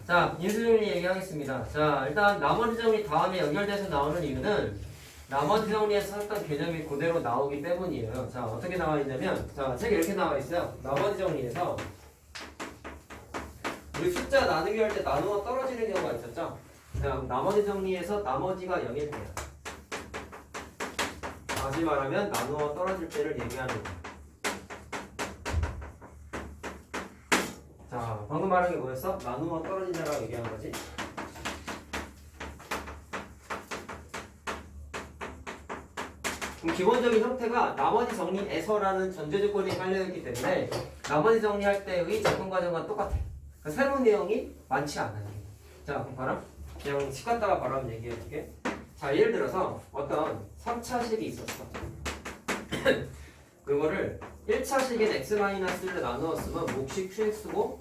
자, 인수정리 얘기하겠습니다. 자, 일단 나머지 정리 다음에 연결돼서 나오는 이유는 나머지 정리에서 썼던 개념이 그대로 나오기 때문이에요. 자, 어떻게 나와 있냐면, 자, 책에 이렇게 나와 있어요. 나머지 정리에서 우리 숫자 나누기 할 때 나누어 떨어지는 경우가 있었죠. 자, 나머지 정리에서 나머지가 0일 때야. 다시 말하면 나누어 떨어질 때를 얘기하는 거야. 자, 방금 말한 게 뭐였어? 나누어 떨어진다라고 얘기한 거지. 그럼 기본적인 형태가 나머지 정리에서라는 전제 조건이 깔려있기 때문에 나머지 정리할 때의 접근 과정과 똑같아. 그러니까 새로운 내용이 많지 않아요. 자, 그럼 봐라. 그냥 집 갔다가 바로 한번 얘기해줄게. 자, 예를 들어서 어떤 3차식이 있었어. 그거를 1차식인 x-를 나누었으면 몫이 qx고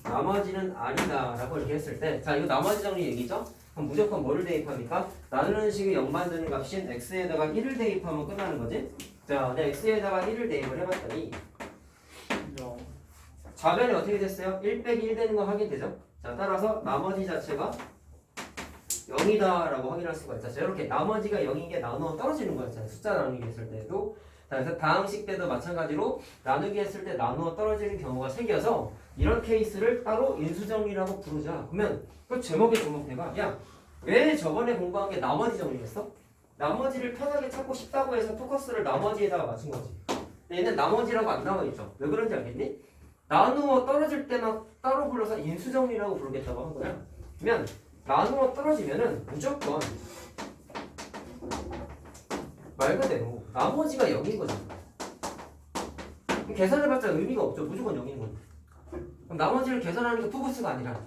나머지는 아니다 라고 이렇게 했을 때, 자, 이거 나머지 정리 얘기죠? 그럼 무조건 뭐를 대입합니까? 나누는 식이 0 만드는 값인 x에다가 1을 대입하면 끝나는 거지? 자, 내 x에다가 1을 대입을 해봤더니 좌변이 어떻게 됐어요? 1 빼기 1 되는 거 확인되죠? 자, 따라서 나머지 자체가 0이다 라고 확인할 수가 있죠. 자, 이렇게 나머지가 0인 게 나누어 떨어지는 거였잖아요. 숫자 나누기 했을 때도. 자, 그래서 다항식 때도 마찬가지로 나누기 했을 때 나누어 떨어지는 경우가 생겨서 이런 케이스를 따로 인수정리라고 부르자. 그러면 그 제목에 주목해봐. 야, 왜 저번에 공부한 게 나머지 정리였어? 나머지를 편하게 찾고 싶다고 해서 포커스를 나머지에다가 맞춘 거지. 근데 얘는 나머지라고 안 나와 있죠. 왜 그런지 알겠니? 나누어 떨어질 때만 따로 불러서 인수정리라고 부르겠다고 한 거야. 그러면 나누어 떨어지면은 무조건 말 그대로 나머지가 0인 거지. 계산해봤자 의미가 없죠. 무조건 0인 거지. 그럼 나머지를 계산하는 게 포커스가 아니라,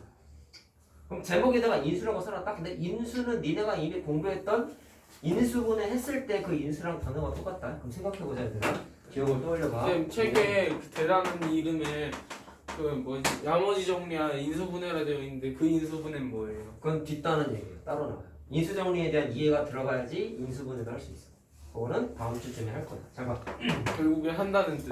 그럼 제목에다가 인수라고 써놨다. 근데 인수는 니네가 이미 공부했던 인수분해 했을 때 그 인수랑 단어가 똑같다. 그럼 생각해보자 얘들아. 기억을 떠올려봐. 쌤 책에 그 대라는 이름에 그 뭐지 나머지 정리야 인수분해라 되어 있는데 그 인수분해는 뭐예요? 그건 뒷단은 얘기예요. 따로 나와요. 인수정리에 대한 이해가 들어가야지 인수분해도 할 수 있어. 그거는 다음 주쯤에 할 거야. 잘 봐. 결국에 한다는 뜻.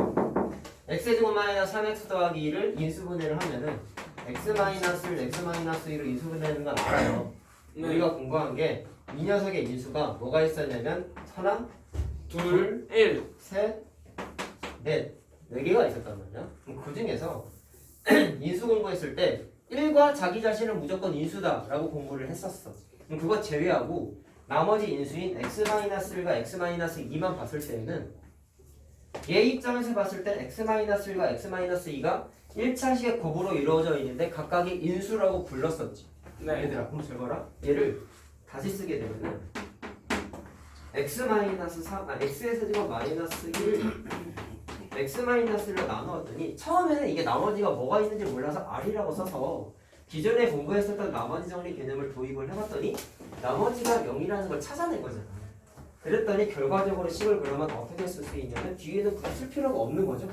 x제곱 마이너스 3x 더하기 2를 인수분해를 하면은 x 마이너스를 x 마이너스 2로 인수분해하는 건 알아요. 네. 우리가 공부한 게 이 녀석의 인수가 뭐가 있었냐면 하나, 둘, 1. 셋, 넷, 4개가 있었단 말이야. 그럼 그 중에서 인수 공부했을 때 1과 자기 자신은 무조건 인수다라고 공부를 했었어. 그럼 그거 제외하고 나머지 인수인 x-1과 x-2만 봤을 때는 얘 입장에서 봤을 때 x-1과 x-2가 1차식의 곱으로 이루어져 있는데 각각의 인수라고 불렀었지. 네. 얘들아, 그럼 잘 봐라. 얘를 다시 쓰게 되면은 x의 세제곱 마이너스 1을 x-1로 나누었더니 처음에는 이게 나머지가 뭐가 있는지 몰라서 r이라고 써서 기존에 공부했었던 나머지 정리 개념을 도입을 해봤더니 나머지가 0이라는 걸 찾아낸 거잖아. 그랬더니 결과적으로 식을 그러면 어떻게 쓸 수 있냐면 뒤에는 굳이 쓸 필요가 없는 거죠.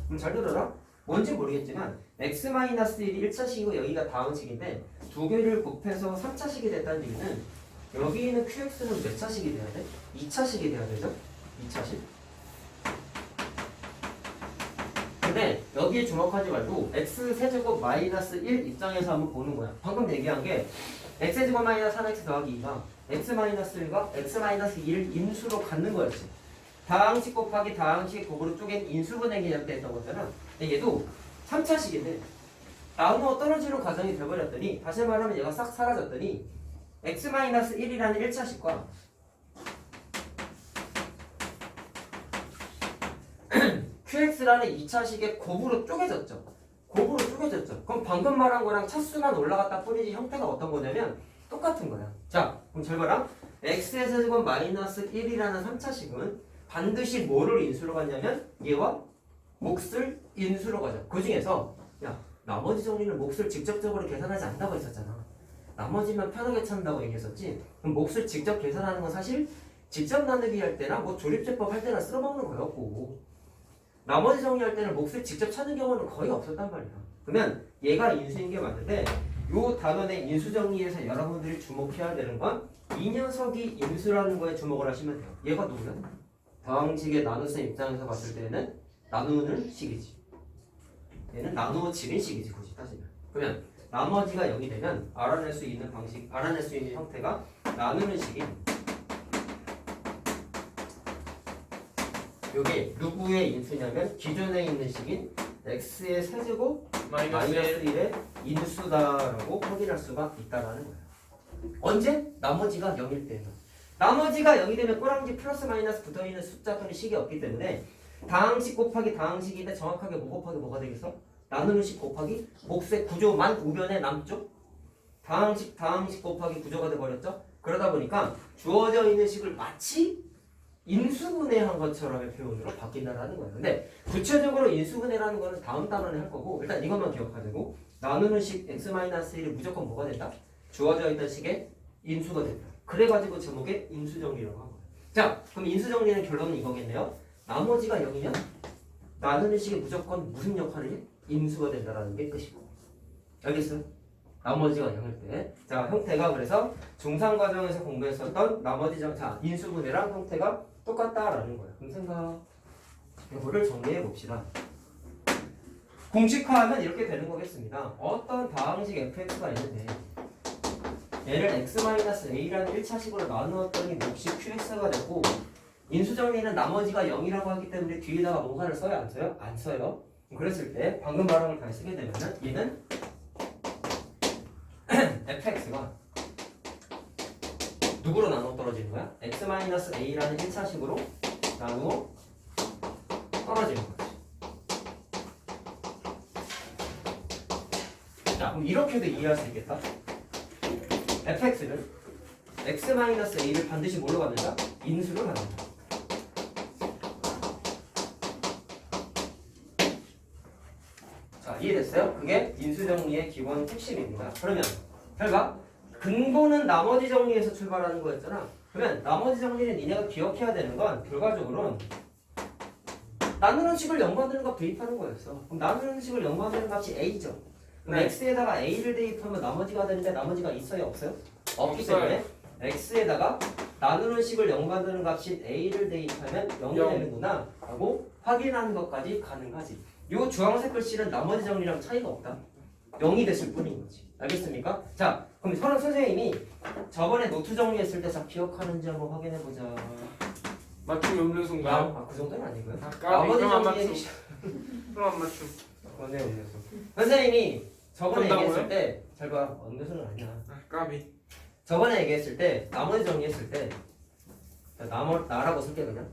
그럼 잘 들어라. 뭔지 모르겠지만 x-1이 1차식이고 여기가 다항식인데 두 개를 곱해서 3차식이 됐다는 얘기는 여기 있는 qx는 몇 차식이 돼야 돼? 2차식이 돼야 되죠? 2차식. 근데 여기에 주목하지 말고 x세제곱 마이너스 1 입장에서 한번 보는 거야. 방금 얘기한 게 x세제곱 마이너스 3x 더하기 2가 x-1과 x-2를 인수로 갖는 거였지. 다항식 곱하기 다항식 곱으로 쪼갠 인수분해 개념 때 했던 거잖아. 근데 얘도 3차식인데 나누어 떨어지는 과정이 돼버렸더니 다시 말하면 얘가 싹 사라졌더니 x-1이라는 1차식과 qx라는 2차식의 곱으로 쪼개졌죠. 곱으로 쪼개졌죠. 그럼 방금 말한 거랑 차수만 올라갔다 뿐이지 형태가 어떤 거냐면 똑같은 거야. 자, 그럼 잘 봐라. x의 세제곱 마이너스 1이라는 3차식은 반드시 뭐를 인수로 가냐면 얘와 몫을 인수로 가죠. 그 중에서 야, 나머지 정리는 몫을 직접적으로 계산하지 않는다고 했었잖아. 나머지만 편하게 찾는다고 얘기했었지. 그럼 몫을 직접 계산하는 건 사실 직접 나누기 할 때나 뭐 조립제법 할 때나 쓸어먹는 거였고 나머지 정리할 때는 몫을 직접 찾는 경우는 거의 없었단 말이야. 그러면 얘가 인수인 게 맞는데 요 단원의 인수 정리에서 여러분들이 주목해야 되는 건 이 녀석이 인수라는 거에 주목을 하시면 돼요. 얘가 누구야? 다항식의 나눗셈 입장에서 봤을 때는 나누는 식이지. 얘는 나누어지는 식이지, 굳이 따지면. 그러면 나머지가 0이 되면 알아낼 수 있는 방식, 알아낼 수 있는 형태가 나누는 식인 요게 누구의 인수냐면 기존에 있는 식인 x의 세제곱 마이너스 마이너스 1의 인수다라고 확인할 수가 있다라는 거예요. 언제? 나머지가 0일 때는. 나머지가 0이 되면 꼬랑지 플러스 마이너스 붙어있는 숫자 또는 식이 없기 때문에 다항식 곱하기 다항식인데 정확하게 뭐 곱하기 뭐가 되겠어? 나누는 식 곱하기 몫의 구조만 우변의 남쪽 다항식 곱하기 구조가 돼버렸죠? 그러다 보니까 주어져 있는 식을 마치 인수분해한 것처럼의 표현으로 바뀐다라는 거예요. 근데 구체적으로 인수분해라는 거는 다음 단원에 할 거고 일단 이것만 기억하자고 나누는 식 x-1이 무조건 뭐가 된다? 주어져 있던 식의 인수가 된다. 그래가지고 제목에 인수정리라고 한 거예요. 자, 그럼 인수정리는 결론은 이거겠네요. 나머지가 0이면 나누는 식이 무조건 무슨 역할을 해? 인수가 된다라는 게 끝이고. 알겠어요? 나머지가 0일 때. 자, 형태가 그래서 중상과정에서 공부했었던 자, 인수분해랑 형태가 똑같다라는 거예요. 그럼 생각. 이거를 정리해 봅시다. 공식화하면 이렇게 되는 거겠습니다. 어떤 다항식 fx가 있는데 얘를 x-a라는 1차식으로 나누었더니 몫이 qx가 되고 인수정리는 나머지가 0이라고 하기 때문에 뒤에다가 뭔가를 써요? 안 써요? 안 써요. 그랬을 때 방금 발음을 다시 쓰게 되면은 얘는 fx가 누구로 나눠 떨어지는 거야? x-a라는 1차식으로 나누어 떨어지는 거지. 자, 그럼 이렇게도 이해할 수 있겠다. fx는 x-a를 반드시 뭘로 갖는다? 인수로 갖는다. 자, 이해됐어요? 그게 인수정리의 기본 핵심입니다. 그러면 잘 봐. 근본은 나머지 정리에서 출발하는 거였잖아. 그러면 나머지 정리는 니네가 기억해야 되는 건 결과적으로는 나누는 식을 0 만드는 값 대입하는 거였어. 그럼 나누는 식을 0 만드는 값이 a죠. 그럼 네. x에다가 a를 대입하면 나머지가 되는데 나머지가 있어요? 없어요? 없기 없어요. 때문에 x에다가 나누는 식을 0 만드는 값인 a를 대입하면 0이 영. 되는구나 라고 확인하는 것까지 가능하지. 요 주황색 글씨는 나머지 정리랑 차이가 없다. 0이 됐을 뿐인 거지. 알겠습니까? 자, 그럼 선생님이 저번에 노트 정리했을 때 잘 기억하는지 한번 확인해 보자. 맞춤이 없는 순간 아, 그 정도는 아니고요. 까비 그럼 안 정리의 맞춤 그럼 안 맞춤 그런데 음료수. 선생님이 저번에 그런다고요? 얘기했을 때 잘 봐. 음료수는 아니야. 까비 저번에 얘기했을 때 나머지 정리했을 때 나라고 쓸게 그냥.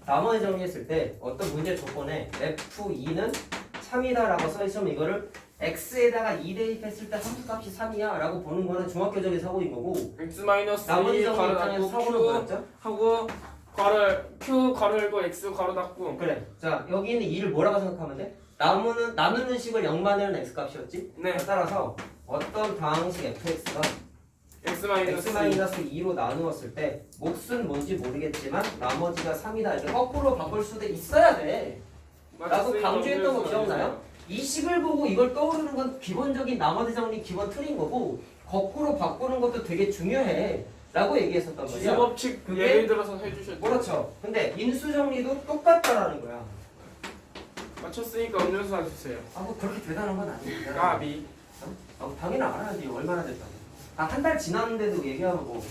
나머지 정리했을 때 어떤 문제 조건에 F2는 3이다라고 써있으면 이거를 x에다가 2 대입했을 때 함수값이 3이야 라고 보는 거는 중학교적인 사고인 거고 x-1 나머지 정리 가로 입장에서 닫고 사고는 q 뭐였죠? 하고 q 가로 열고 x 가로 닫고 그래. 자, 여기 있는 2를 뭐라고 생각하면 돼? 나누는 식을 0 만드는 x값이었지? 네 따라서 어떤 다항식 fx가 x-2로 나누었을 때 몫은 뭔지 모르겠지만 나머지가 3이다 이렇게 거꾸로 바꿀 수도 있어야 돼 라고 강조했던 거 기억나요? 이 식을 보고 이걸 떠오르는 건 기본적인 나머지 정리 기본 틀인 거고 거꾸로 바꾸는 것도 되게 중요해 라고 얘기했었단 말이야. 지수법칙 그게- 예를 들어서 해주셨죠. 그렇죠. 근데 인수정리도 똑같다라는 거야. 맞췄으니까 음료수 사주세요. 아, 뭐 그렇게 대단한 건 아니야. 까비 아, 당연히 알아야지. 얼마나 됐다고. 한 달 지났는데도 얘기하고 뭐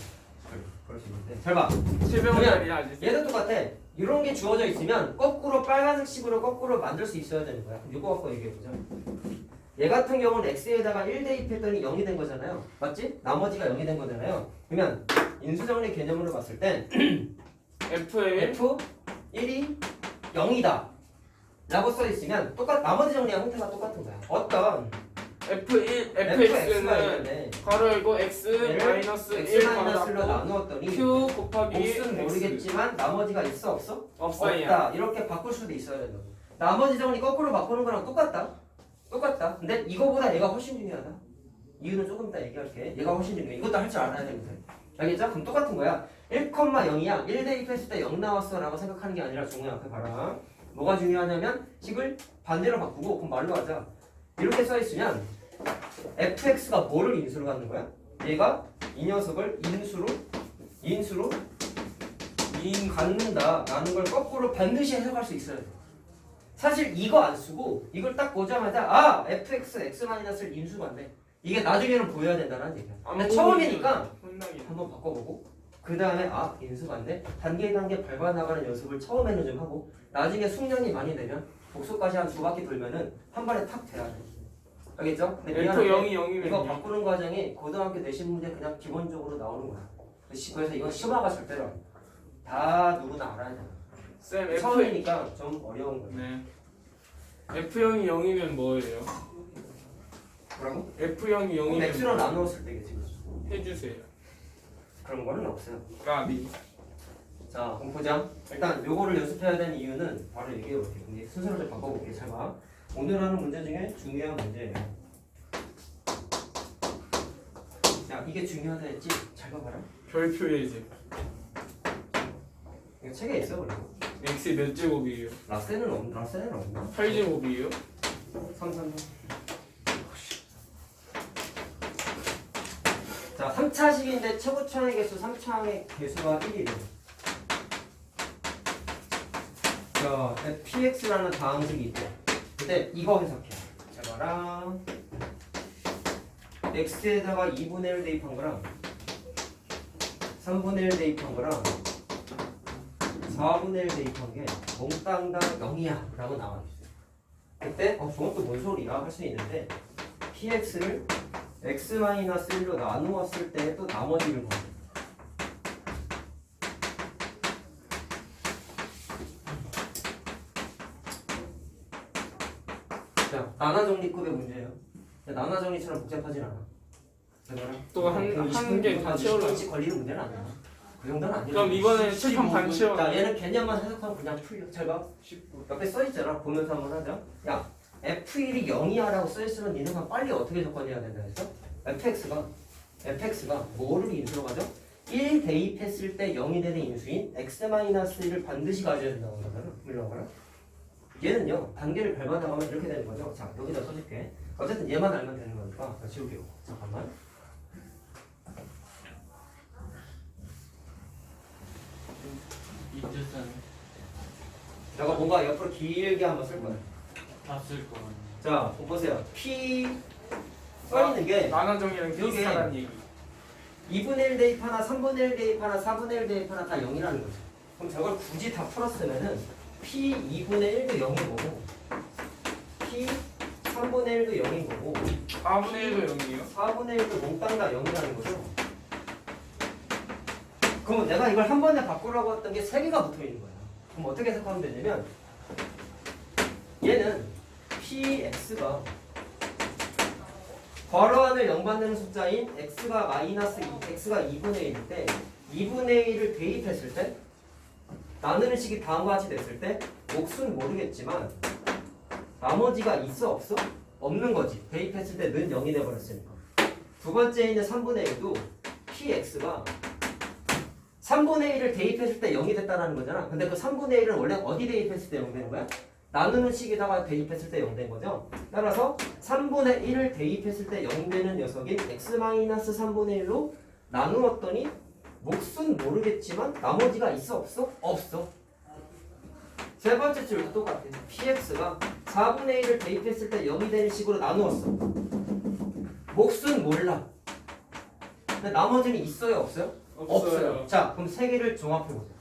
그럴 수 있는데. 잘 봐. 700원짜리 아직 얘도 똑같아. 이런 게 주어져 있으면 거꾸로 빨간색 식으로 거꾸로 만들 수 있어야 되는 거야. 그럼 이거 갖고 얘기해보자. 얘 같은 경우는 x에다가 1 대입했더니 0이 된 거잖아요. 맞지? 나머지가 0이 된 거잖아요. 그러면 인수정리 개념으로 봤을 땐 F에 F1이 0이다 라고 써있으면 나머지 정리와 형태가 똑같은 거야. 어떤 F1, fx가 fx는 있는데 가로 열고 x 마이너스 1 가로 x-1로 닫고 나누었더니 q 곱하기 몫은 x 모르겠지만 나머지가 있어 없어? 없어요. 없다. 이렇게 바꿀 수도 있어야 된다. 나머지 정리 거꾸로 바꾸는 거랑 똑같다. 근데 이거보다 얘가 훨씬 중요하다. 이유는 조금 이따 얘기할게. 얘가 훨씬 중요해. 이것도 할 줄 알아야 되는데. 알겠죠? 그럼 똑같은 거야. 1,0이야. 1 대입했을 때 0 나왔어 라고 생각하는 게 아니라 중요한 앞에 봐라. 뭐가 중요하냐면 식을 반대로 바꾸고 그럼 말로 하자. 이렇게 써있으면 fx가 뭐를 인수로 갖는 거야? 얘가 이 녀석을 인수로 갖는다 라는 걸 거꾸로 반드시 해석할 수 있어야 돼. 사실 이거 안 쓰고 이걸 딱 보자마자 아 fx x-를 인수가 안 돼. 이게 나중에는 보여야 된다는 얘기야. 근데 처음이니까 혼나게. 한번 바꿔보고 그 다음에 아 인수가 안 돼. 단계 밟아나가는 연습을 처음에는 좀 하고 나중에 숙련이 많이 되면 복수까지 한 2바퀴 돌면은 한 번에 탁 돼야 돼. 알겠죠? 근데 F 미안한데 0이 0이면 이거 바꾸는 과정이 고등학교 내신 문제 그냥 기본적으로 나오는 거야. 그래서 이건 심화가 절대로 아니야. 다 누구나 알아야 돼. 쌤 F 처음이니까 좀 어려운 거야. 네. F0이 0이면 뭐예요? 뭐라고? F0이 그럼 0이면 X로 나누었을 때겠지. 해주세요. 그런 거는 없어요. 까비. 자, 그럼 보자. 일단 요거를 연습해야 되는 이유는 바로 얘기해 볼게요. 근데 순서를 좀 바꿔볼게요. 잘 봐. 오늘 하는 문제 중에 중요한 문제예요. 야, 이게 중요하다 했지? 잘 봐봐라. 별표 예제. 이거 책에 있어, 그리고. X 몇 제곱이에요? 라센은 없나? 8제곱이에요? 3. 자, 3차식인데 최고차항의 개수 3차항의 개수가 1이래요. 자, px라는 다항식이 있대. 근데 이거 해석해. 자, 봐라. x에다가 2분의 1 대입한 거랑 3분의 1 대입한 거랑 4분의 1 대입한 게 몽땅 다 0이야 라고 나와 있어요. 그때 저건 또 뭔 소리야 할 수 있는데 px를 x-1로 나누었을 때 또 나머지를 봐. 자, 나나정리급의 문제예요. 나나정리처럼 복잡하진 않아. 또 한 개 다 채워라. 20분씩 걸리는 문제는 아니야. 그 정도는 아니야. 그럼 이번에는 칠판 반 채워. 자, 얘는 개념만 해석하면 그냥 풀려. 잘 봐. 19. 옆에 써있잖아. 보면서 한번 하자. 야, F1이 0이야 라고 써있으면 니는 그냥 빨리 어떻게 접근해야 된다 했어? fx가 뭐를 인수로 가죠? 1 대입했을 때 0이 되는 인수인 x-1을 반드시 가져야 된다고 하잖아. 물론 얘는요, 단계를 밟아나가면 이렇게 되는 거죠. 자, 여기다 써줄게. 어쨌든 얘만 알면 되는 거니까. 자, 지울게요. 잠깐만. 이뜻은 내가 뭔가 옆으로 길게 한번 쓸 거야. 다쓸 거. 자, 보세요. P 써있는 게 나나정이랑 이게 비슷하다는 얘기. 2분의 1 대입 하나, 3분의 1 대입 하나, 4분의 1 대입 하나 다 0이라는 거죠. 그럼 저걸 굳이 다 풀었으면은 P 2분의 1도 0인 거고 P 3분의 1도 0인 거고 4분의 1도 0이에요? 4분의 1도 몽땅 다 0이라는 거죠. 그러면 내가 이걸 한 번에 바꾸라고 했던 게 3개가 붙어 있는 거야. 그럼 어떻게 해석하면 되냐면 얘는 PX가 괄호안을 0 받는 숫자인 x가 마이너스 2, x가 2분의 1일 때 2분의 1을 대입했을 때 나누는 식이 다음과 같이 됐을 때 몫은 모르겠지만 나머지가 있어 없어? 없는 거지. 대입했을 때 는 0이 돼버렸으니까. 두 번째에 있는 3분의 1도 px가 3분의 1을 대입했을 때 0이 됐다는 거잖아. 근데 그 3분의 1은 원래 어디 대입했을 때 0 되는 거야? 나누는 식에다가 대입했을 때 0 된 거죠. 따라서 3분의 1을 대입했을 때 0 되는 녀석인 x-3분의 1로 나누었더니 몫은 모르겠지만 나머지가 있어 없어? 없어. 세 번째 줄도 똑같아. px가 4분의 1을 대입했을 때 0이 되는 식으로 나누었어. 몫은 몰라. 근데 나머지는 있어요 없어요? 없어요. 자, 그럼 세 개를 종합해보자.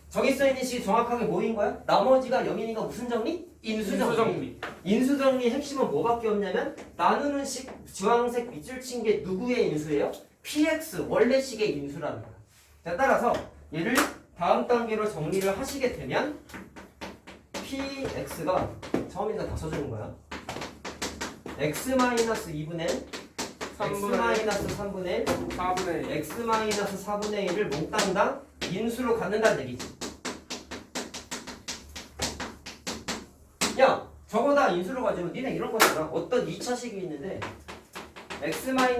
저기 써있는 식이 정확하게 뭐인 거야? 나머지가 0이니까 무슨 정리? 인수정리. 인수정리의 핵심은 뭐밖에 없냐면 나누는 식 주황색 밑줄 친 게 누구의 인수예요? px 원래 식의 인수라는 거야. 자, 따라서 얘를 다음 단계로 정리를 하시게 되면 px가 처음이니까 다 써주는 거야. x-2분의 1 x-3분의 1 4분의 1. x-4분의 1을 몽땅 다 인수로 갖는다는 얘기지. 야, 저거 다 인수로 가지면 니네 이런 거잖아. 어떤 2차식이 있는데 x-과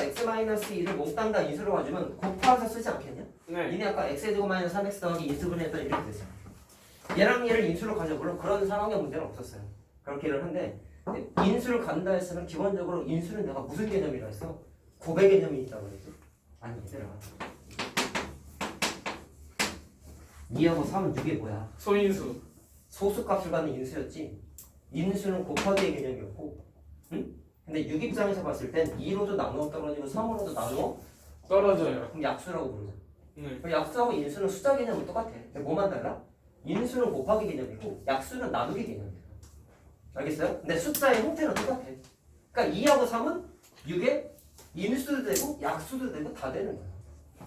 x-2를 몽땅 다 인수로 가지면 곱해서 쓰지 않겠냐? 네. 니네 아까 x제곱 마이너스 3x 더하기 인수분해 했더니 이렇게 됐어. 얘랑 얘를 인수로 가져. 물론 그런 상황의 문제는 없었어요. 그렇게는 한데 인수를 간다 했으면 기본적으로 인수는 내가 무슨 개념이라 했어? 곱의 개념이 있다고 그랬지? 아니 얘들아, 2하고 3은 6이 뭐야? 소인수. 소수값을 갖는 인수였지. 인수는 곱하기의 개념이었고, 응? 근데 6 입장에서 봤을 땐 2로도 나누어 떨어지고 3으로도 나누어 떨어져요. 그럼 약수라고 부르죠. 네. 그럼 약수하고 인수는 숫자 개념은 똑같아. 근데 뭐만 달라? 인수는 곱하기 개념이고 약수는 나누기 개념이야. 알겠어요? 근데 숫자의 형태는 똑같아. 그러니까 2하고 3은 6에 인수도 되고 약수도 되고 다 되는 거야.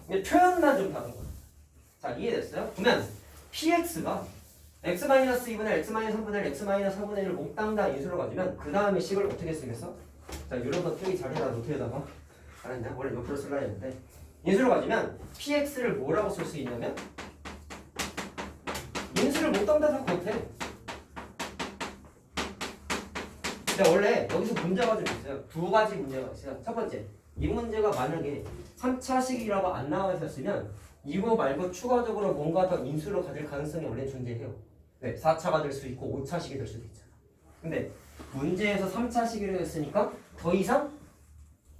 근데 표현만 좀 다른 거야. 자, 이해됐어요? 그러면 px가 x-2분의 x-3분의 x-4분의 1을 몽땅 다 인수로 가지면 그 다음에 식을 어떻게 쓰겠어? 자, 이런 거 표기 잘해라. 노트에다가 알았냐? 원래 옆으로 쓸라 했는데 인수로 가지면 px를 뭐라고 쓸 수 있냐면 인수를 몽땅 다 곱해. 근데 원래 여기서 문제가 좀 있어요. 두 가지 문제가 있어요. 첫 번째, 이 문제가 만약에 3차식이라고 안 나와 있었으면 이거 말고 추가적으로 뭔가 더 인수로 가질 가능성이 원래 존재해요. 네, 4차가 될 수 있고 5차식이 될 수도 있잖아. 근데 문제에서 3차식이라고 했으니까 더 이상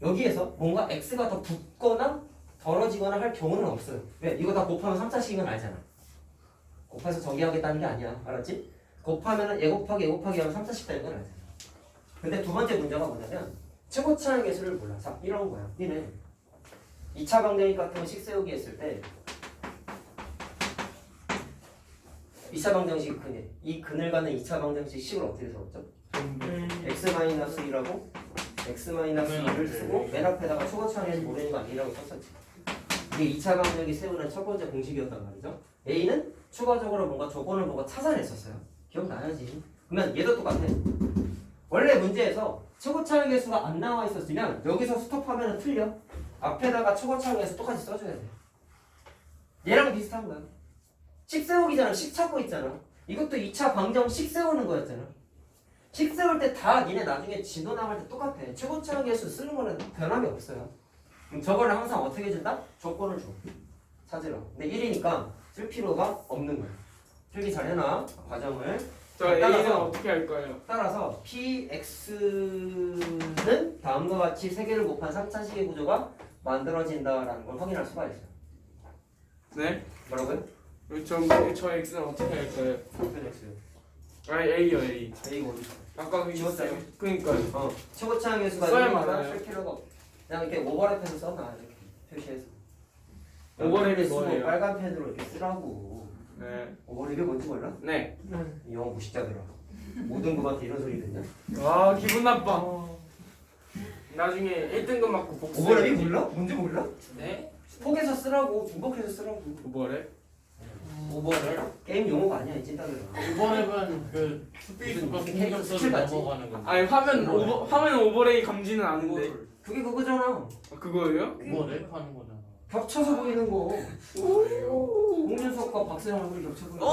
여기에서 뭔가 x가 더 붙거나 덜어지거나 할 경우는 없어요. 왜? 이거 다 곱하면 3차식인 건 알잖아. 곱해서 정의하겠다는 게 아니야. 알았지? 곱하면 얘 곱하기 하면 3차식 되는 건 알잖아. 근데 두 번째 문제가 뭐냐면 최고차의 개수를 몰라. 자, 이런 거야. 니네 2차 방정식 같은 거 식 세우기 했을 때 2차 방정식 근일, 이 근을 가는 2차 방정식 식을 어떻게 세웠죠? x-1하고 x-2를 쓰고 맨 앞에다가 초고차의 모르는 거 아니라고 썼었지. 이게 2차 방정식이 세우는 첫 번째 공식이었단 말이죠. A는 추가적으로 뭔가 조건을 보고 찾아냈었어요. 기억나야지. 그러면 얘도 똑같아. 원래 문제에서 최고차의 개수가 안 나와 있었으면 여기서 스톱하면 틀려. 앞에다가 최고차의 개수 똑같이 써줘야 돼. 얘랑 비슷한 거야. 식 세우기잖아. 식 찾고 있잖아. 이것도 2차 방정 식 세우는 거였잖아. 식 세울 때 다 니네 나중에 진도 나갈 때 똑같아. 최고차의 개수 쓰는 거는 변함이 없어요. 그럼 저거를 항상 어떻게 해준다? 조건을 줘. 찾으라. 근데 1이니까 쓸 필요가 없는 거야. 필기 잘 해놔. 과정을. 자, A는 따라서 어떻게 할까요? 따라서 px는 다음과 같이 세 개를 곱한 3차식의 구조가 만들어진다라는 걸 확인할 수가 있어요. 네? 뭐라고요? 저 X는 어떻게 할까요? 무슨 x? 아니 A요 A. a가 어디 있어? 아까 그 지웠어요? 그러니까요. 최고차의 개수가 써야만 1이니까 알아요. 쓸 필요가 없어. 그냥 이렇게 오버랩해서 써놔. 이렇게 표시해서. 오버랩이 쓰고 뭐예요? 빨간 펜으로 이렇게 쓰라고. 네. 오버랩이 뭔지 몰라? 네. 이 영어 무식자들아. 모든 부한테 이런 소리 듣냐? 아 기분 나빠. 나중에 1등급 맞고 복수. 오버랩이 몰라? 뭔지 몰라? 네? 폭에서 쓰라고. 중복해서 쓰라고. 오버랩? 오버랩? 게임 용어가 아니야 이 찐따들아. 이번에는 그 스페이스가 무슨 공격 스킬 써서 같지? 넘어가는 건데. 아니 화면 오버레이 감지는 아는데. 그게 그거잖아. 아, 그거예요? 이번에 하는 거잖아. 겹쳐서 보이는 거. 홍준석과 박세영 얼굴이 겹쳐 보이는 거.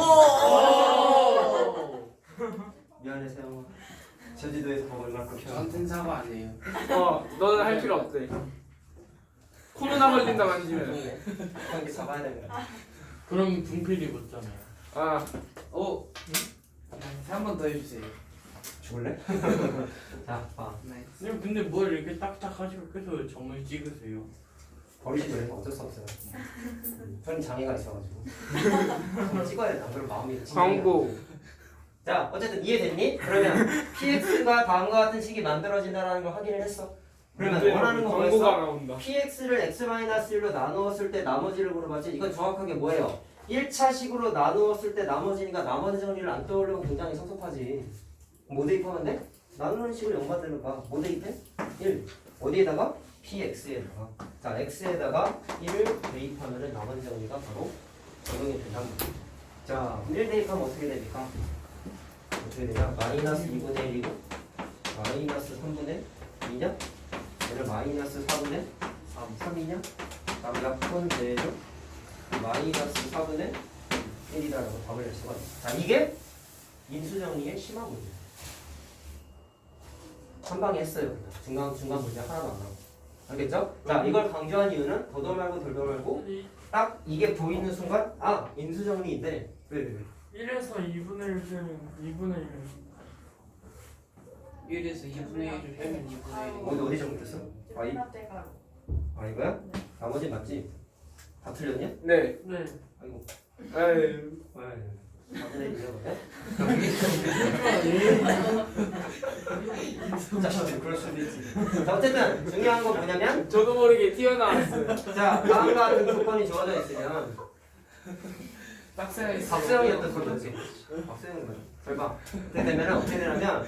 미안해 세영아. 제주도에서 먹을 만큼 켜. 저한텐 사과 아니에요. 너는 할 필요 없대. 코로나 걸린다 만지면. 이렇게 잡아야 되겠다. 그럼 분필이 붙잖아요. 아 오, 한 번 더 해주세요. 죽을래? 자, 봐. 네. 근데 뭘 이렇게 딱딱 하시고 계속 점을 찍으세요? 버리지 그래서 어쩔 수 없어요. 저는 장애가 있어가지고. 찍어야 돼. 안 그러면 마음이 광고. 자, 어쨌든 이해됐니? 그러면 px가 다음과 같은 식이 만들어진다는 걸 확인을 했어. 그러면 원하는 거 광고가 뭐였어? 나온다. px를 x-1로 나누었을 때 나머지를 물어봤지. 이건 정확하게 뭐예요? 1차식으로 나누었을 때 나머지니까 나머지 정리를 안 떠올리면 굉장히 섭섭하지. 뭐 대입하면 돼? 나누는 식을 연관되는 거. 뭐 대입해? 1. 어디에다가? px에다가. 자, x에다가 1을 대입하면 나머지 정리가 바로 적용이 된다는 거죠. 자, 1 대입하면 어떻게 됩니까? 어떻게 되냐? 마이너스 2분의 1이고 마이너스 3분의 2냐? 얘를 마이너스 4분의 3이냐? 다음 약분 제죠? 마이너스 4분의 1이다라고 답을 낼 수가 있어. 자, 이게 인수정리의 심화 문제. 한 방에 했어요. 그냥. 중간 문제 하나도 안 나오고. 알겠죠? 자, 이걸 강조한 이유는 더도 말고 덜도 말고 딱 이게 보이는 순간 아, 인수정리인데 왜? 1에서 2분의 1 빼면 2분의 1 1에서 2분의 1을 빼면 2분의 1. 어디 잘못했어? 아, 이거야? 나머지 맞지? 다 틀렸냐? 네. 네. 아이고. 에이. 4분의 1이거든. 자, 그럴 수도 있지. 자, 어쨌든 중요한 건 뭐냐면 저도 모르게 튀어나왔어요. 자, 다음과 같은 조건이 주어져 있으면 박세영이 박세영이었던 소리지. 박세영이 잘 봐. 그렇게 되면 어떻게 되냐면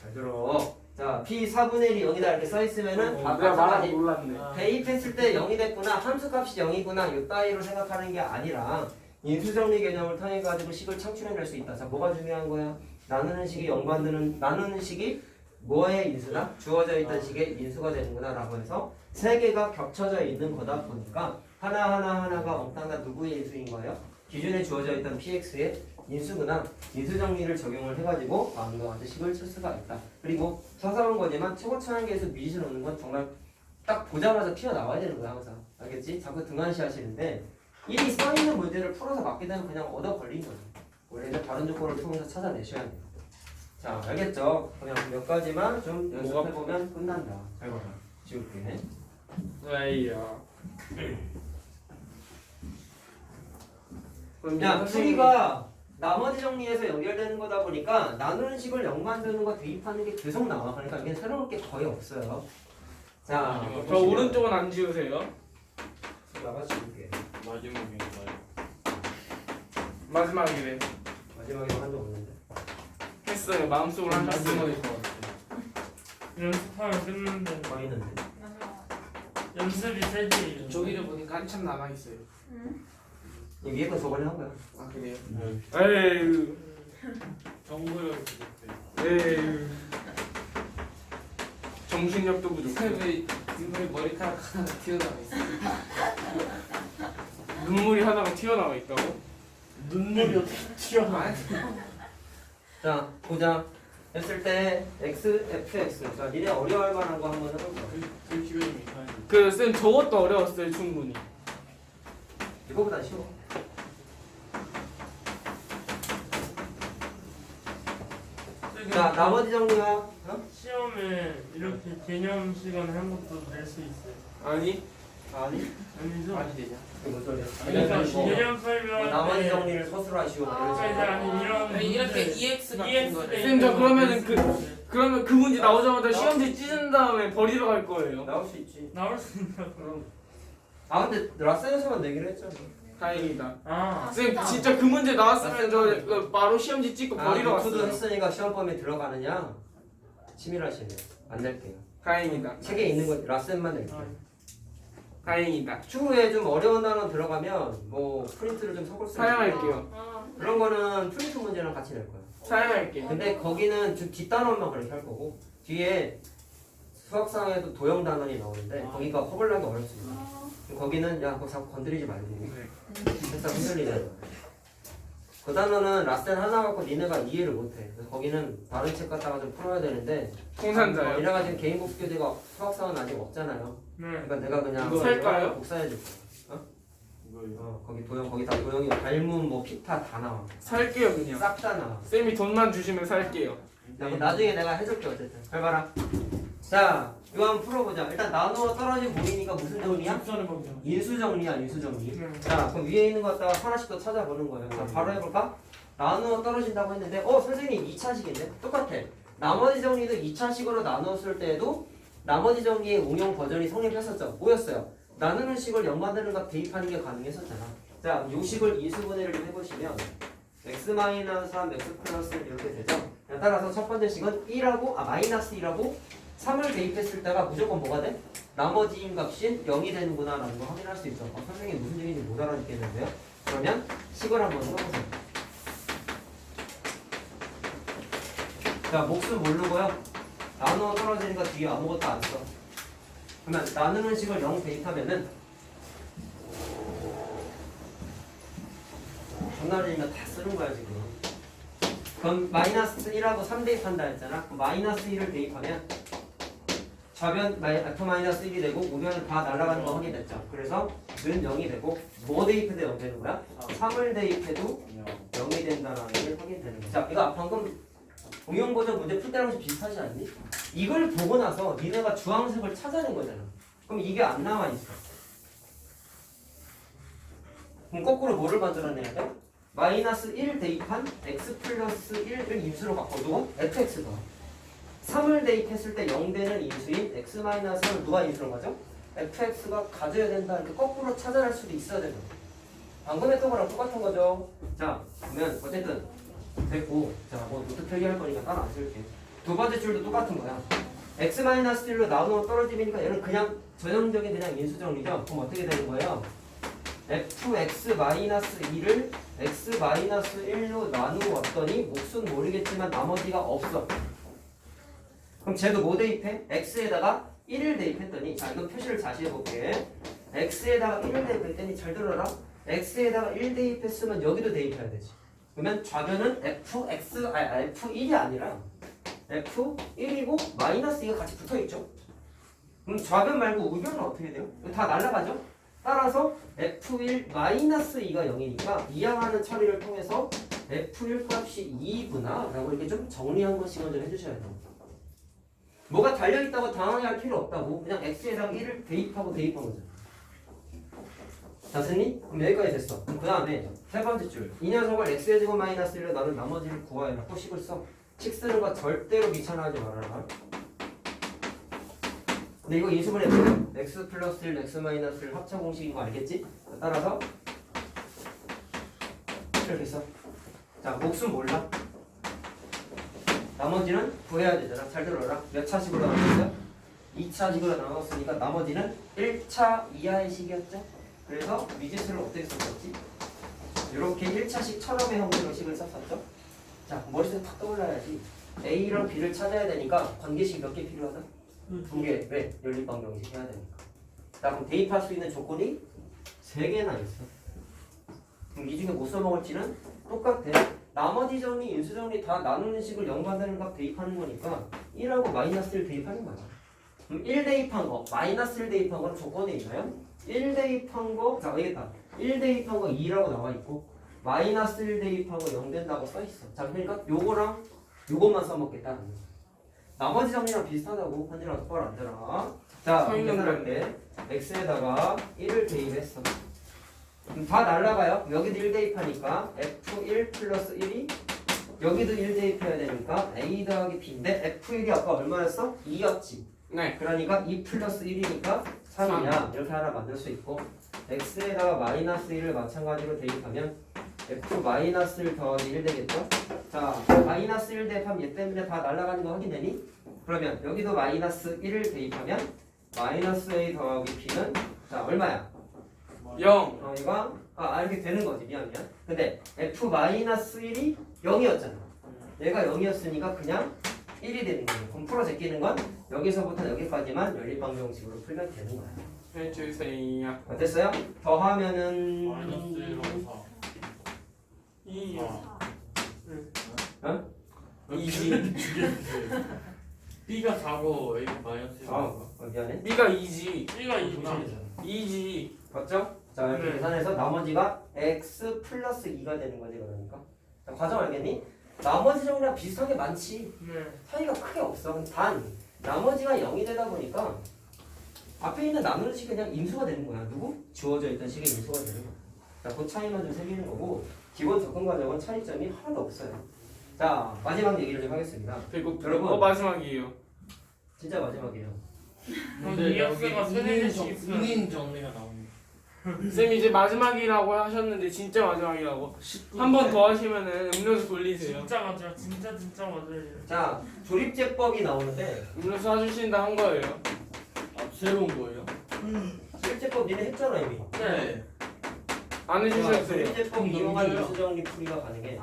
잘 들어. 자, p 4분의 1이 0이다 이렇게 써 있으면은 내가 말하고 마찬가지 놀랐네. 대입했을 때 0이 됐구나, 함수값이 0이구나 요 따위로 생각하는 게 아니라 인수정리 개념을 통해 가지고 식을 창출해낼 수 있다. 자, 뭐가 중요한 거야? 나누는 식이 0 만드는 나누는 식이 뭐의 인수다? 주어져 있던 식의 인수가 되는구나 라고 해서 세 개가 겹쳐져 있는 거다 보니까 하나가 없다가 누구의 인수인 거예요? 기존에 주어져 있던 px의 인수구나. 인수 정리를 적용을 해가지고 다음과 같은 식을 칠 수가 있다. 그리고 서사한 거지만 최고 차항계에서 미시 놓는 건 정말 딱 보자마자 튀어나와야 되는 거야 항상. 알겠지? 자꾸 등한시 하시는데 이 써있는 문제를 풀어서 맞게 되면 그냥 얻어 걸린 거죠. 원래는 다른 조건을 통해서 찾아내셔야 돼요. 자, 알겠죠? 그냥 몇 가지만 좀 연습해보면 끝난다. 잘 봐라. 지울게. 왜요? 야, 풀이가 나머지 정리에서 연결되는 거다 보니까 나누는 식을 0 만드는 거 대입하는 게 계속 나와. 그러니까 이게 새로운 게 거의 없어요. 자, 저 오른쪽은 안 지우세요. 나가줄게. 마지막에 마지막이래. 마지막에 한 적 없는데. 했어요. 마음속으로 하셨어요. 마지막일 것 같아. 연습하면 끝는데 거 있는데. 연습이 세지. 저기를 보니까 한참 남아 있어요. 이 위에 거 저번에 한 거야. 아 그래요? 에휴. 정보를 부족해. 에휴. 정신력도 부족해. 왜 눈물이 머리카락 하나 튀어나와 있어? 눈물이 하나가 튀어나와 있다고? 눈물이 어떻게 튀어나와? 자, 보자. 했을 때 x, fx. 자, 니네 어려워할 만한 거 한번 해볼까? 그 시간이 미사일. 그 쌤 저것도 어려웠어요 충분히. 이거보다 쉬워. 자, 나머지 정리가 어? 시험에 이렇게 개념 시간에 한 것도 낼 수 있어요. 아니 아니? 아니죠? 많이 되냐? 이게 뭔 소리야? 그러니까 뭐, 개념 설명. 나머지 정리를 스스로 하시오. 그러니까 이제 아니 이런 아니, 이렇게 문제, EX 같은 EX 거를. 돼 쌤, 저 있는 그러면은 문제. 그러면 그 문제 나오자마자 시험지 찢은 다음에 버리러 갈 거예요. 나올 수 있지. 나올 수 있나? 그럼. 아, 근데 라센에서만 내기로 했잖아. 다행이다. 아, 쌤 진짜 그 문제 나왔으면 저 바로 시험지 찍고 아, 버리러 노트도 갔어요. 했으니까 시험 범위 들어가느냐? 치밀하시네. 안 낼게요. 다행이다. 책에 있는 거 라센만 낼게요. 다행이다. 추후에 좀 어려운 단어 들어가면 뭐 프린트를 좀 섞을 수 사양할게요. 그런 거는 프린트 문제랑 같이 낼 거야. 사양할게요. 근데 거기는 뒷단원만 그렇게 할 거고 뒤에 수학상에도 도형 단원이 나오는데 거기가 허벌나기 어렵습니다. 거기는 야 그거 자꾸 건드리지 말고 살짝 흔들리잖아. 그 단어는 라센 하나 갖고 니네가 이해를 못해. 그래서 거기는 다른 책 갖다가 좀 풀어야 되는데 통산자요. 이래가지고 개인 복수 교재가 수학상은 아직 없잖아요. 네. 그러니까 내가 그냥 이거 살까요? 복사해 줄 거야. 이거요. 거기 도형 거기 다 도형이 닮은 뭐 피타 다 나와. 살게요 그냥. 싹 다 나와. 쌤이 돈만 주시면 살게요. 자, 그럼 나중에 내가 해줄게 어쨌든. 잘 봐라. 자, 이거 한번 풀어보자. 일단 나누어 떨어진 모이니까 무슨 정리야? 집사는 거죠. 인수 정리야, 인수 정리. 네. 자, 그럼 위에 있는 거 갖다가 하나씩 더 찾아보는 거예요. 자, 바로 해볼까? 나누어 떨어진다고 했는데, 선생님 2차식인데? 똑같아. 나머지 정리도 2차식으로 나누었을 때에도 나머지 정리의 응용 버전이 성립했었죠. 뭐였어요? 나누는 식을 0 만드는 것 대입하는 게 가능했었잖아. 자, 요 식을 인수분해를 좀 해보시면 x-3, x 플러스 이렇게 되죠. 따라서 첫 번째 식은 1하고 마이너스 1하고 3을 대입했을 때가 무조건 뭐가 돼? 나머지인 값인 0이 되는구나 라는 거 확인할 수 있죠. 선생님이 무슨 얘기인지 못 알아듣겠는데요. 그러면 식을 한번 써보세요. 자, 몫은 모르고요. 나누어 떨어지니까 뒤에 아무것도 안 써. 그러면 나누는 식을 0 대입하면은 전날이면 다 쓰는 거야 지금. 그럼 마이너스 1하고 3 대입한다 했잖아. 그럼 마이너스 1을 대입하면 좌변 F 마이너스 1이 되고 우변은 다 날아가는 거 확인됐죠. 그래서 는 0이 되고 뭐 대입해도 0 되는 거야? 3을 대입해도 0이 된다는 게 확인되는 거야. 자, 이거 방금 응용 버전 문제 풀 때랑 좀 비슷하지 않니? 이걸 보고 나서 니네가 주황색을 찾아낸 거잖아. 그럼 이게 안 나와 있어. 그럼 거꾸로 뭐를 만들어내야 돼? 마이너스 1 대입한 x 플러스 1을 인수로 바꿔도 fx가 3을 대입했을 때 0 되는 인수인 x 마이너스 3을 누가 인수로 가죠? fx가 가져야 된다. 이렇게 거꾸로 찾아낼 수도 있어야 되죠. 방금 했던 거랑 똑같은 거죠. 자, 그러면 어쨌든 됐고, 자, 뭐 노트 필기할 거니까 따라 안 쓸게. 두 번째 줄도 똑같은 거야. x 마이너스 1로 나누어 떨어지니까 얘는 그냥 전형적인 그냥 인수 정리죠. 그럼 어떻게 되는 거예요? fx 마이너스 2을 x 마이너스 1로 나누었더니 몫은 모르겠지만 나머지가 없어. 그럼 쟤도 뭐 대입해? x에다가 1을 대입했더니, 자 이건 표시를 다시 해볼게. x에다가 1을 대입했더니 잘 들어라. x에다가 1 대입했으면 여기도 대입해야 되지. 그러면 좌변은 f1이 아니라 f1이고 마이너스 2가 같이 붙어있죠. 그럼 좌변 말고 우변은 어떻게 돼요? 이거 다 날아가죠? 따라서 f1 마이너스 2가 0이니까 이항하는 처리를 통해서 f1 값이 2구나 라고 이렇게 좀 정리한 거 시간 좀 해주셔야 돼요. 뭐가 달려있다고 당황할 필요 없다고. 그냥 x에다가 1을 대입한 거죠. 됐니? 그럼 여기까지 됐어. 그럼 그 다음에 세 번째 줄. 이 녀석을 x의 제곱 마이너스 1로 나눈 나머지를 구하여라. 또 식을 써. 식 쓰는 거 절대로 귀찮아하지 말아라. 근데 이거 인수분해 보면 x 플러스 1, x 마이너스 1 합차 공식인 거 알겠지? 따라서 이렇게 써. 자, 몫은 몰라. 나머지는 구해야 되잖아. 잘 들어라. 몇 차식으로 나눴어요? 2차식으로 나눴으니까 나머지는 1차 이하의 식이었죠? 그래서 미지수를 어떻게 썼었지? 이렇게 1차식처럼의 형태로 식을 썼었죠? 자, 머릿속에 탁 떠올라야지. A랑 B를 찾아야 되니까 관계식 몇 개 필요하다? 2개. 왜? 연립방정식 해야 되니까. 자, 그럼 대입할 수 있는 조건이 3개나 있어. 그럼 이 중에 뭐 써먹을지는 똑같아. 나머지 정리, 인수 정리 다 나누는 식을 0 받는 값 대입하는 거니까 1하고 마이너스 1 대입하는 거야. 그럼 1 대입한 거, 마이너스 1 대입한 건 조건에 있나요? 1 대입한 거, 자, 알겠다. 1 대입한 거 2라고 나와 있고 마이너스 1 대입한 거 0 된다고 써 있어. 자, 그러니까 요거랑 요것만 써먹겠다는 거야. 나머지 정리랑 비슷하다고. 한지랑 똑바로 안 되나? 자, 계산할 때 x에다가 1을 대입했어. 그럼 다 날라가요. 여기도 1 대입하니까 f1 플러스 1이 여기도 1 대입해야 되니까 a 더하기 b인데 f1이 아까 얼마였어? 2였지. 네. 그러니까 2 플러스 1이니까 3이야. 이렇게 하나 만들 수 있고 x에다가 마이너스 1을 마찬가지로 대입하면 f 마이너스 1 더하기 1 되겠죠? 자, 마이너스 1 대입하면 얘 때문에 다 날아가는 거 확인되니? 그러면 여기도 마이너스 1을 대입하면 마이너스 a 더하기 b는 자 얼마야? 0. 이거 이렇게 되는 거지. 미안. 근데 f 마이너스 1이 0이었잖아. 얘가 0이었으니까 그냥 1이 되는 거예요. 그럼 풀어 제끼는 건 여기서부터 여기까지만 연립방정식으로 풀면 되는 거야. 해주세요. 어땠어요? 더하면은 마이너스 1로 4. 2. 어? 2지. B가 4고 A가 마이너스 1. 미안해. B가 2지. B가 2구나. 2지. 맞죠? 자, 이렇게 네. 계산해서 나머지가 x 플러스 2가 되는 거지. 그러니까 자, 과정 알겠니? 나머지 정리랑 비슷하게 많지. 네. 차이가 크게 없어. 단 나머지가 0이 되다 보니까 앞에 있는 나누는 식이 그냥 인수가 되는 거야. 누구? 주어져 있던 식이 인수가 되는 거야. 자, 그 차이만 좀 새기는 거고 기본 접근 과정은 차이점이 하나도 없어요. 자, 마지막 얘기를 좀 하겠습니다. 그리고 여러분. 마지막이에요. 진짜 마지막이에요. 근데 여기 EX가 세네 개씩 있어요. 인인 정리가 나옵니다. 쌤 이제 마지막이라고 하셨는데 진짜 마지막이라고. 한 번 더 하시면은 음료수 돌리세요. 진짜 맞아. 진짜 맞아요. 자, 조립제법이 나오는데 음료수 사주신다 한 거예요. 새로운 거예요? 조립제법 니네 했잖아 이미. 네. 안 해주셨어요. 조립제법 이용한 인수정리 풀이가 가능해.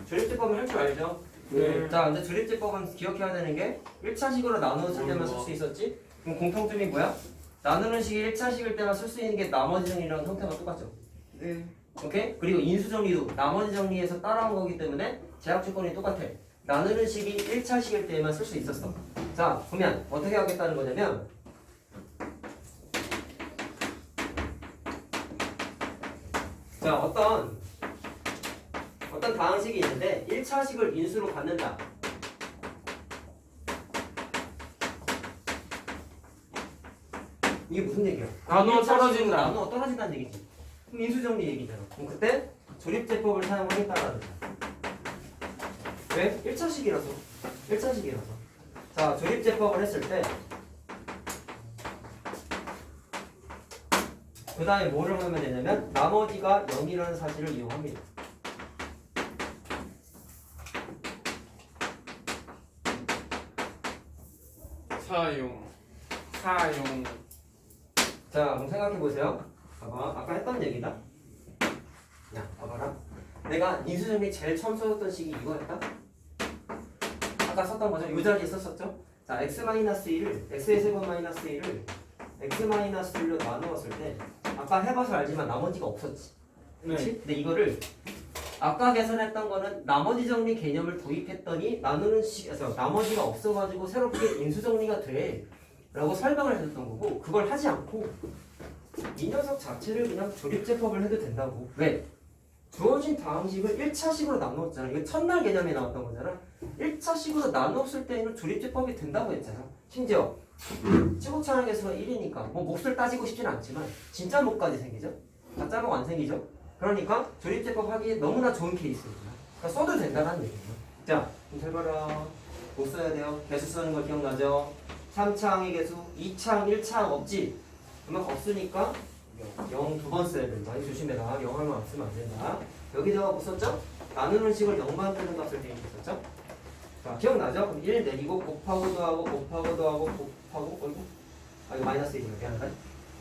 조립제법은 할 줄 알죠? 네. 자, 근데 조립제법은 기억해야 되는 게 1차식으로 나누었을 때만 쓸 수 있었지? 그럼 공통점이 뭐야? 나누는 식이 1차식일 때만 쓸 수 있는 게 나머지 정리랑 형태가 똑같죠? 네. 오케이? 그리고 인수 정리도 나머지 정리에서 따라온 거기 때문에 제약 조건이 똑같아. 나누는 식이 1차식일 때만 쓸 수 있었어. 자, 그러면 어떻게 하겠다는 거냐면 자, 어떤 다항식이 있는데 1차식을 인수로 갖는다. 이게 무슨 얘기야? 나누어 1차식으로 떨어진다. 나누어 떨어진다는 얘기지. 그럼 인수정리 얘기잖아. 그럼 그때 조립제법을 사용하겠다라는 거야. 왜? 1차식이라서. 1차식이라서. 자, 조립제법을 했을 때 그 다음에 뭐를 하면 되냐면 나머지가 0이라는 사실을 이용합니다. 사용. 자, 그럼 생각해보세요. 봐봐, 아까 했던 얘기다. 야, 봐봐라. 내가 인수정리 제일 처음 써줬던 식이 이거였다. 아까 썼던 거죠? 이 자리에 썼었죠? 자, x-1을 x의 세번 마이너스 1을 x-1로 나누었을 때 아까 해봐서 알지만 나머지가 없었지. 그렇지? 네. 근데 이거를 아까 계산했던 거는 나머지 정리 개념을 도입했더니 나누는 식에서 나머지가 없어가지고 새롭게 인수정리가 돼 라고 설명을 해줬던 거고, 그걸 하지 않고 이 녀석 자체를 그냥 조립제법을 해도 된다고. 왜? 주어진 다항식을 1차식으로 나누었잖아. 이거 첫날 개념에 나왔던 거잖아. 1차식으로 나누었을 때는 조립제법이 된다고 했잖아. 심지어 치고차는 개수가 1이니까 뭐 몫을 따지고 싶진 않지만 진짜 몫까지 생기죠. 가짜 몫 안 생기죠. 그러니까 조립제법 하기에 너무나 좋은 케이스입니다. 그러니까 써도 된다는 얘기예요. 자, 그럼 잘 봐라. 못 써야 돼요. 개수 쓰는 거 기억나죠? 3차항의 개수, 2차항, 1차항 없지? 그러면 없으니까 0 두 번 써야 된다. 이거 조심해라. 0만 쓰면 안 된다. 여기다가 뭐 썼죠? 나누는 식을 0 만드는 값을 대입 했었죠? 자, 기억나죠? 그럼 1 내리고 곱하고 더하고 곱하고 더하고 곱하고 어이구? 아 이거 마이너스 1이네. 미안하다.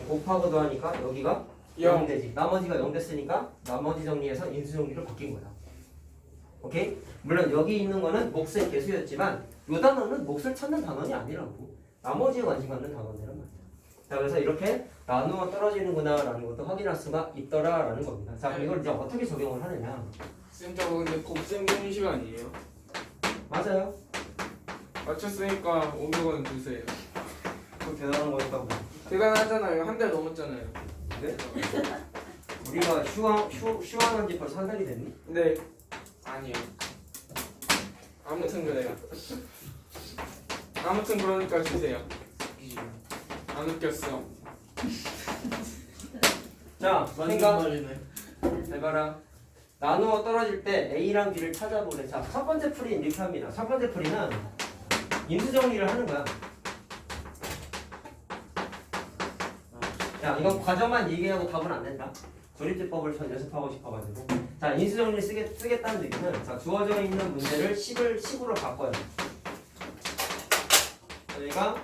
곱하고 더하니까 여기가 0 되지. 나머지가 0 됐으니까 나머지 정리해서 인수 정리로 바뀐 거야. 오케이? 물론 여기 있는 거는 몫의 개수였지만 이 단어는 몫을 찾는 단원이 아니라고. 나머지에 관심 갖는 단원이란 말이야. 자, 그래서 이렇게 나누어 떨어지는구나 라는 것도 확인할 수가 있더라 라는 겁니다. 자, 그럼 이걸 이제 어떻게 적용을 하느냐. 쌤 저거 근데 곱셈 공식 아니에요? 맞아요. 맞췄으니까 500원 주세요. 그 대단한 거였다고. 대단하잖아요. 한 달 넘었잖아요. 네? 우리가 휴학한 지 벌써 한 달이 됐니? 네. 아니요. 아무튼 그래요. 아무튼 그러니까 주세요. 안 웃겼어. 자, 맞는 생각 말이네. 해봐라. 나누어 떨어질 때 A랑 B를 찾아보래. 자, 첫 번째 풀이는 이렇게 합니다. 첫 번째 풀이는 인수정리를 하는 거야. 야, 이건 과정만 얘기하고 답은 안 된다. 조립제법을 전 연습하고 싶어가지고. 자, 인수정리를 쓰겠다는 얘기는 자, 주어져 있는 문제를 식으로 바꿔요. 저희가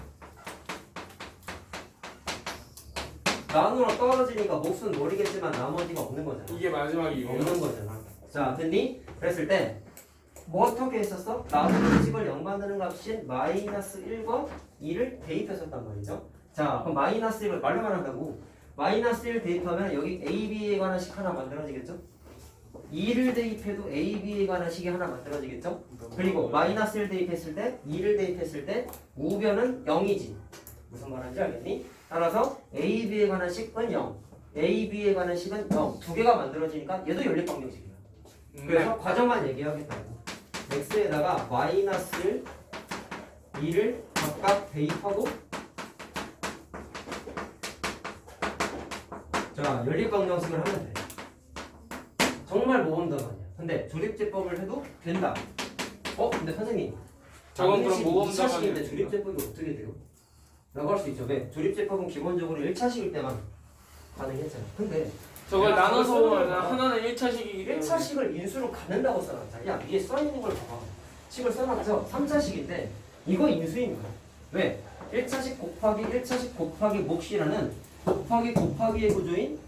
나누어 떨어지니까 몫은 모르겠지만 나머지가 없는 거잖아. 이게 마지막이에요. 없는 거잖아. 자, 됐니? 그랬을 때 뭐 어떻게 했었어? 나누는 식을 0 만드는 값인 마이너스 1과 2를 대입했었단 말이죠. 자, 그럼 마이너스 1을 말로만 한다고. 마이너스 1 대입하면 여기 A, B에 관한 식 하나 만들어지겠죠? 2를 대입해도 A, B에 관한 식이 하나 만들어지겠죠? 그리고 마이너스 1 대입했을 때 2를 대입했을 때 우변은 0이지. 무슨 말인지 알겠니? 따라서 A, B에 관한 식은 0, A, B에 관한 식은 0. 두 개가 만들어지니까 얘도 연립방정식이야. 그래서 과정만 얘기하겠다고. x에다가 마이너스 2를 각각 대입하고 자, 연립방정식을 하면 돼. 정말 모범답 아니야. 근데 조립제법을 해도 된다. 근데 선생님 저건 그럼 모범답 2차식인데 아니에요? 조립제법이 어떻게 돼요? 라고 할 수 있죠. 왜? 조립제법은 기본적으로 1차식일 때만 가능했잖아. 근데 저걸 내가 나눠서 저걸 보면 써놓은 하나는 1차식이기 때문에 1차식을 인수로 갖는다고 써놨잖아. 야, 위에 써있는 걸 봐봐. 식을 써놨죠. 3차식인데 이거 인수인 거야. 왜? 1차식 곱하기 몫이라는 곱하기의 구조인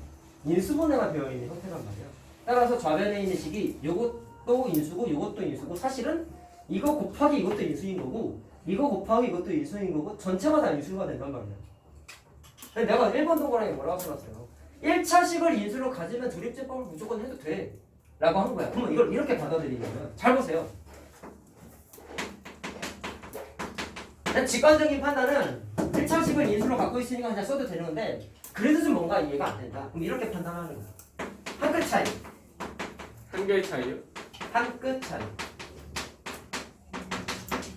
인수분해가 되어있는 형태란 말이야. 따라서 좌변에 있는 식이 요것도 인수고 요것도 인수고 사실은 이거 곱하기 이것도 인수인 거고 이거 곱하기 이것도 인수인 거고 전체가 다 인수가 된단 말이야. 근데 내가 1번 동그라미 뭐라고 써놨어요? 1차식을 인수로 가지면 조립제법을 무조건 해도 돼 라고 한 거야. 그러면 이걸 이렇게 받아들이냐면 잘 보세요. 난 직관적인 판단은 1차식을 인수로 갖고 있으니까 그냥 써도 되는데 그래도 좀 뭔가 이해가 안 된다. 그럼 이렇게 판단하는 거야. 한 끗 차이. 한 개의 차이요? 한 끗 차이.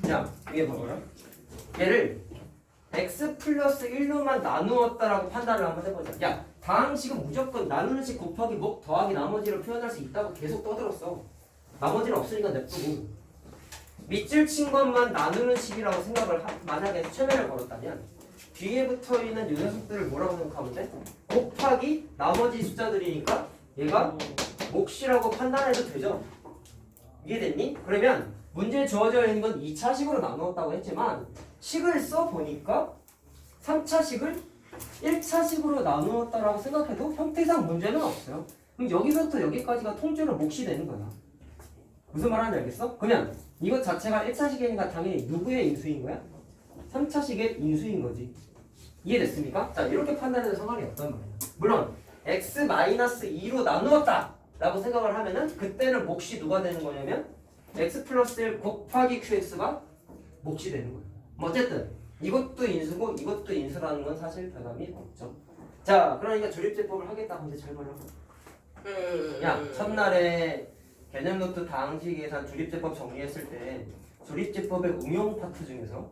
자, 위에 봐봐라. 얘를 x 플러스 1로만 나누었다라고 판단을 한번 해보자. 야, 다항식은 무조건 나누는 식 곱하기 목 더하기 나머지를 표현할 수 있다고 계속 떠들었어. 나머지는 없으니까 냅두고. 밑줄 친 것만 나누는 식이라고 생각을 만약에 최면을 걸었다면 뒤에 붙어있는 이 녀석들을 뭐라고 생각하면 돼? 곱하기 나머지 숫자들이니까 얘가 몫이라고 판단해도 되죠? 이해됐니? 그러면 문제에 주어져 있는 건 2차식으로 나누었다고 했지만 식을 써보니까 3차식을 1차식으로 나누었다라고 생각해도 형태상 문제는 없어요. 그럼 여기서부터 여기까지가 통째로 몫이 되는 거야. 무슨 말하는지 알겠어? 그러면 이것 자체가 1차식이니까 당연히 누구의 인수인 거야? 3차식의 인수인 거지. 이해됐습니까? 자, 이렇게 판단해도 상관이 없단 말이야. 물론 x-2로 나누었다 라고 생각을 하면은 그때는 몫이 누가 되는 거냐면 x 플러스 1 곱하기 qx가 몫이 되는 거예요. 뭐 어쨌든 이것도 인수고 이것도 인수라는 건 사실 변함이 없죠. 자, 그러니까 조립제법을 하겠다. 근데 잘 봐라. 야, 첫날에 개념 노트 다항식 계산 조립제법 정리했을 때 조립제법의 응용 파트 중에서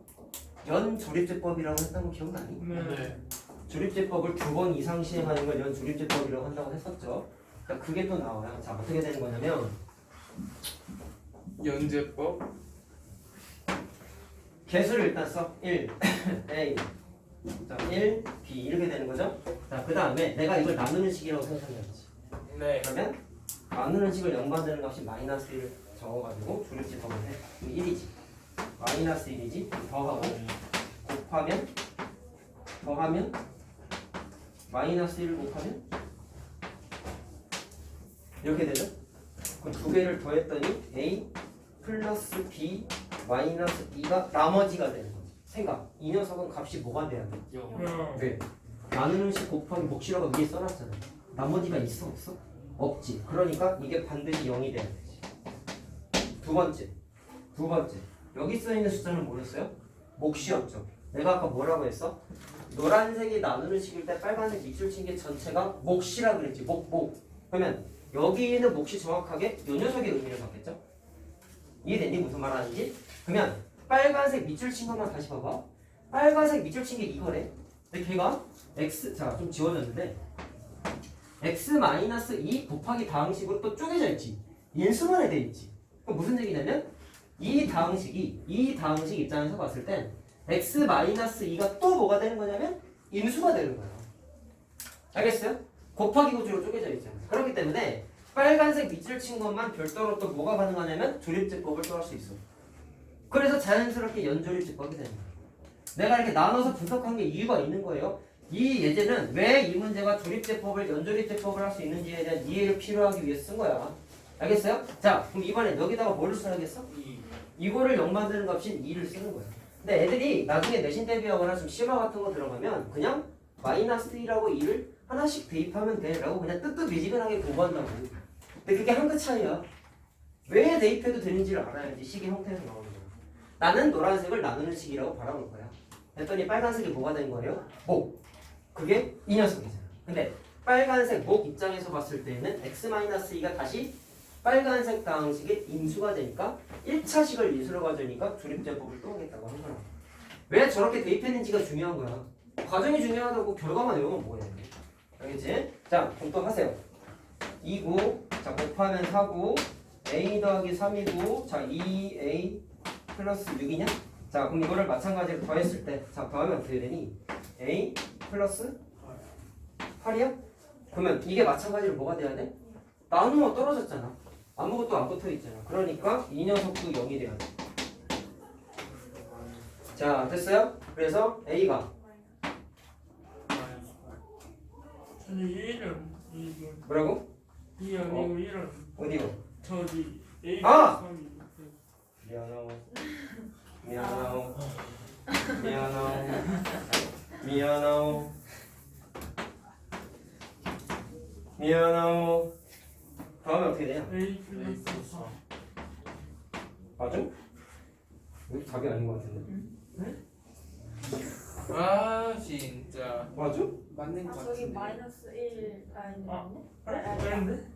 연조립제법이라고 했던 거 기억나니? 네. 조립제법을 2번 이상 시행하는 걸 연조립제법이라고 한다고 했었죠. 그러니까 그게 또 나와요. 자, 어떻게 되는 거냐면 연제법. 개수를 일단 써. 1, A, 자, 1, B 이렇게 되는 거죠. 자, 그 다음에 내가 이걸 나누는 식이라고 생각해야지. 네. 그러면 나누는 식을 연관되는 값이 마이너스 1을 적어가지고 조립제법을 해. 그럼 1이지. 마이너스 1이지. 더하고 더하면 마이너스 1을 곱하면 이렇게 되죠? 그럼 두 개를 더했더니 A 플러스 B 마이너스 2가 나머지가 되는 거지. 생각. 이 녀석은 값이 뭐가 돼야 돼? 네. 나누는 식 곱하기 몫이라고 위에 써놨잖아. 나머지가 있어 없어? 없지. 그러니까 이게 반드시 0이 돼야 되지. 두 번째. 여기 써있는 숫자는 뭐였어요? 몫이었죠. 내가 아까 뭐라고 했어? 노란색이 나누는 식일 때 빨간색 밑줄 친 게 전체가 몫이라 그랬지. 목. 그러면 여기 있는 몫이 정확하게 이 녀석의 의미를 갖겠죠? 이해됐니? 무슨 말 하는지? 그러면 빨간색 밑줄 친 것만 다시 봐봐. 빨간색 밑줄 친 게 이거래. 근데 걔가 x, 자, 좀 지워졌는데 x-2 곱하기 다항식으로 또 쪼개져 있지. 인수만에 돼 있지. 그럼 무슨 얘기냐면 이 다항식 입장에서 봤을 땐 x-2가 또 뭐가 되는 거냐면 인수가 되는 거야. 알겠어요? 곱하기 구조로 쪼개져 있잖아. 그렇기 때문에 빨간색 밑줄 친 것만 별도로 또 뭐가 가능하냐면 조립제법을 또 할 수 있어. 그래서 자연스럽게 연조립제법이 되는 거야. 내가 이렇게 나눠서 분석한 게 이유가 있는 거예요. 이 예제는 왜 이 문제가 조립제법을 연조립제법을 할 수 있는지에 대한 이해를 필요하기 위해서 쓴 거야. 알겠어요? 자, 그럼 이번에 여기다가 뭐를 써야겠어? 이거를 0 만드는 값인 2를 쓰는 거야. 근데 애들이 나중에 내신 대비하거나 좀 심화 같은 거 들어가면 그냥 마이너스 1하고 2를 하나씩 대입하면 돼 라고 그냥 뜨뜻미지근하게 공부한다고. 근데 그게 한 끗 차이야. 왜 대입해도 되는지를 알아야지 식의 형태에서 나오는 거야. 나는 노란색을 나누는 식이라고 바라볼 거야. 그랬더니 빨간색이 뭐가 된 거예요? 목. 그게 이 녀석이잖아. 근데 빨간색 목 입장에서 봤을 때는 x-2가 다시 빨간색 다항식의 인수가 되니까 1차식을 인수로 가져오니까 조립제법을 또 하겠다고 한 거야. 왜 저렇게 대입했는지가 중요한 거야. 과정이 중요하다고 결과만 외우면 뭐해. 알겠지? 자, 그럼 또 하세요. 2고, 자, 곱하면 4고, a 더하기 3이고, 자, 2a 플러스 6이냐? 자, 그럼 이거를 마찬가지로 더했을 때, 자, 더하면 어떻게 되니? a 플러스 8이야? 그러면 이게 마찬가지로 뭐가 돼야 돼? 나누면 떨어졌잖아. 아무것도 안 붙어 있잖아. 그러니까 이 녀석도 0이 돼야 돼. 자, 됐어요? 그래서 a가 근데 1은 이거 뭐라고? 2 아니고 1은 어디고? 저기 A 아! 3이 미안하오. 다음에 어떻게 되냐? A 플러스 4 맞아? 이거 답이 아닌 것 같은데. 아 진짜. 맞아? 맞는 거 저기 같은데. 마이너스 1 아니네? 아닌데?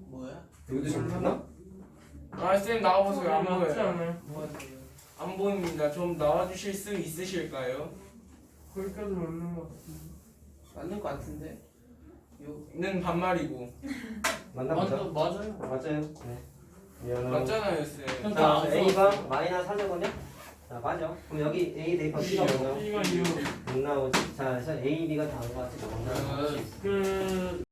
뭐야? 여기도 잘못했나? 아 쌤 나와보세요. 안 맞지 보여요. 않아요? 뭐하세요? 안 보입니다. 좀 나와주실 수 있으실까요? 거기까지 맞는 것 같은데. 맞는 것 같은데. 는 반말이고 맞나보죠? 맞아요. 맞아요. 네. 미안해요. 맞잖아요, 쌤. 형, 자, 나안 A가 써봤어요. 마이너스 4제곱이요? 자, 맞아. 그럼 여기 A 대입하면 B가 뭐 나오죠? B가 6. 6 나오지. 자, 그래서 A, B가 다음 것 같이 못 나오지. 그